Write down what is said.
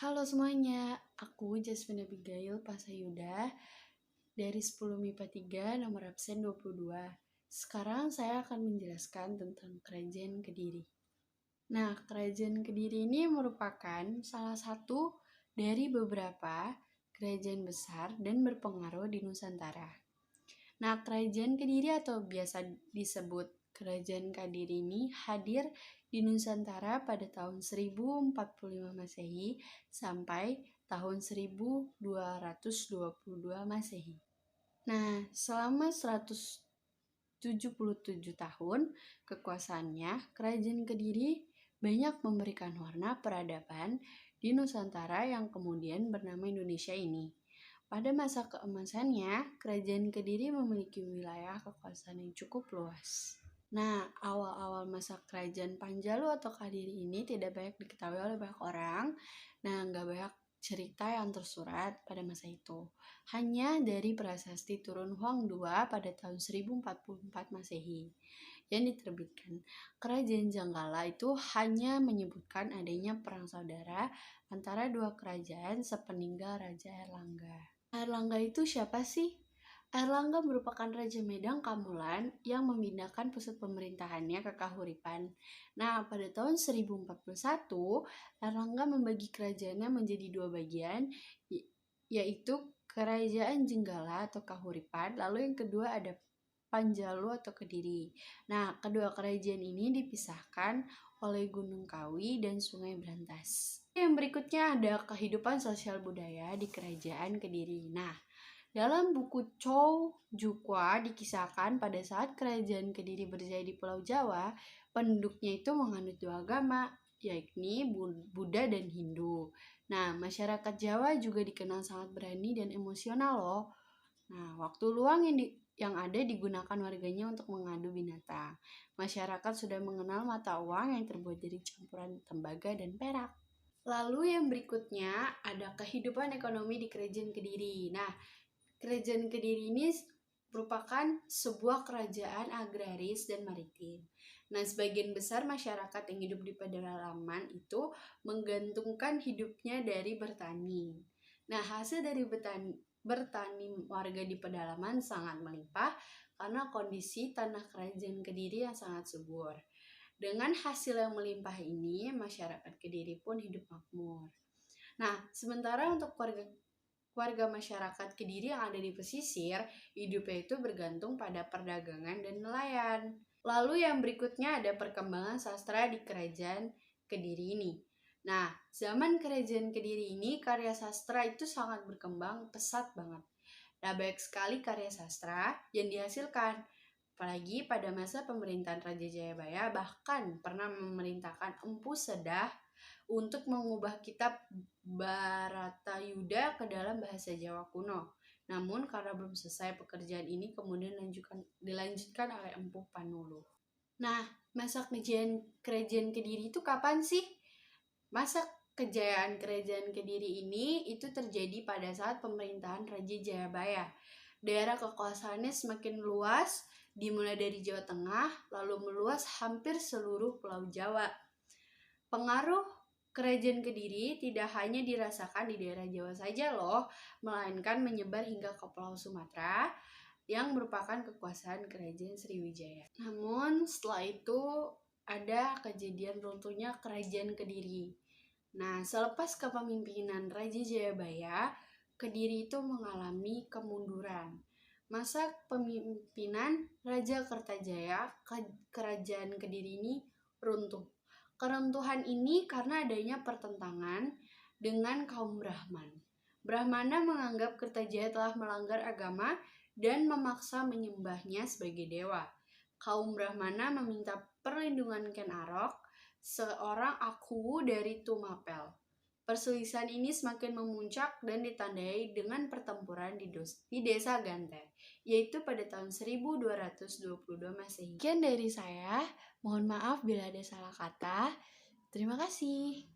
Halo semuanya, aku Jasmine Abigail Pasayuda dari 10 MIPA 3 nomor absen 22. Sekarang saya akan menjelaskan tentang Kerajaan Kediri. Nah, Kerajaan Kediri ini merupakan salah satu dari beberapa kerajaan besar dan berpengaruh di Nusantara. Nah, Kerajaan Kediri atau biasa disebut Kerajaan Kadiri ini hadir di Nusantara pada tahun 1045 Masehi sampai tahun 1222 Masehi. Nah, selama 177 tahun kekuasaannya, Kerajaan Kediri banyak memberikan warna peradaban di Nusantara yang kemudian bernama Indonesia ini. Pada masa keemasannya, Kerajaan Kediri memiliki wilayah kekuasaan yang cukup luas. Nah, awal-awal masa Kerajaan Panjalu atau Kadiri ini tidak banyak diketahui oleh banyak orang. Nah, nggak banyak cerita yang tersurat pada masa itu. Hanya dari prasasti Turun Huang II pada tahun 1044 Masehi yang diterbitkan. Kerajaan Janggala itu hanya menyebutkan adanya perang saudara antara dua kerajaan sepeninggal Raja Airlangga. Airlangga itu siapa sih? Airlangga merupakan Raja Medang Kamulan yang memindahkan pusat pemerintahannya ke Kahuripan. Nah, pada tahun 1041, Airlangga membagi kerajaannya menjadi dua bagian, yaitu Kerajaan Jenggala atau Kahuripan, lalu yang kedua ada Panjalu atau Kediri. Nah, kedua kerajaan ini dipisahkan oleh Gunung Kawi dan Sungai Brantas. Yang berikutnya ada kehidupan sosial budaya di Kerajaan Kediri. Nah, dalam buku Chow Jukwa dikisahkan pada saat Kerajaan Kediri berjaya di Pulau Jawa, penduduknya itu menganut dua agama, yakni Buddha dan Hindu. Nah, masyarakat Jawa juga dikenal sangat berani dan emosional loh. Nah, waktu luang yang ada digunakan warganya untuk mengadu binatang. Masyarakat sudah mengenal mata uang yang terbuat dari campuran tembaga dan perak. Lalu yang berikutnya ada kehidupan ekonomi di Kerajaan Kediri. Nah, Kerajaan Kediri ini merupakan sebuah kerajaan agraris dan maritim. Nah, sebagian besar masyarakat yang hidup di pedalaman itu menggantungkan hidupnya dari bertani. Nah, hasil dari bertani warga di pedalaman sangat melimpah karena kondisi tanah Kerajaan Kediri yang sangat subur. Dengan hasil yang melimpah ini, masyarakat Kediri pun hidup makmur. Nah, sementara untuk warga masyarakat Kediri yang ada di pesisir, hidupnya itu bergantung pada perdagangan dan nelayan. Lalu yang berikutnya ada perkembangan sastra di Kerajaan Kediri ini. Nah, zaman Kerajaan Kediri ini karya sastra itu sangat berkembang pesat banget. Nah, banyak sekali karya sastra yang dihasilkan. Apalagi pada masa pemerintahan Raja Jayabaya bahkan pernah memerintahkan Empu Sedah untuk mengubah kitab Bharatayuda ke dalam bahasa Jawa kuno. Namun karena belum selesai pekerjaan ini kemudian dilanjutkan oleh Empu Panuluh. Nah, masa Kerajaan Kediri itu kapan sih? Masa kejayaan Kerajaan Kediri ini itu terjadi pada saat pemerintahan Raja Jayabaya. Daerah kekuasaannya semakin luas, dimulai dari Jawa Tengah, lalu meluas hampir seluruh Pulau Jawa. Pengaruh Kerajaan Kediri tidak hanya dirasakan di daerah Jawa saja loh, melainkan menyebar hingga ke Pulau Sumatera yang merupakan kekuasaan Kerajaan Sriwijaya. Namun setelah itu ada kejadian runtuhnya Kerajaan Kediri. Nah, selepas kepemimpinan Raja Jayabaya, Kediri itu mengalami kemunduran. Masa pemimpinan Raja Kertajaya, Kerajaan Kediri ini runtuh. Keruntuhan ini karena adanya pertentangan dengan kaum Brahman. Brahmana menganggap Kertajaya telah melanggar agama dan memaksa menyembahnya sebagai dewa. Kaum Brahmana meminta perlindungan Ken Arok, seorang aku dari Tumapel. Perselisihan ini semakin memuncak dan ditandai dengan pertempuran di desa Ganter, yaitu pada tahun 1222 Masehi. Sekian dari saya, mohon maaf bila ada salah kata. Terima kasih.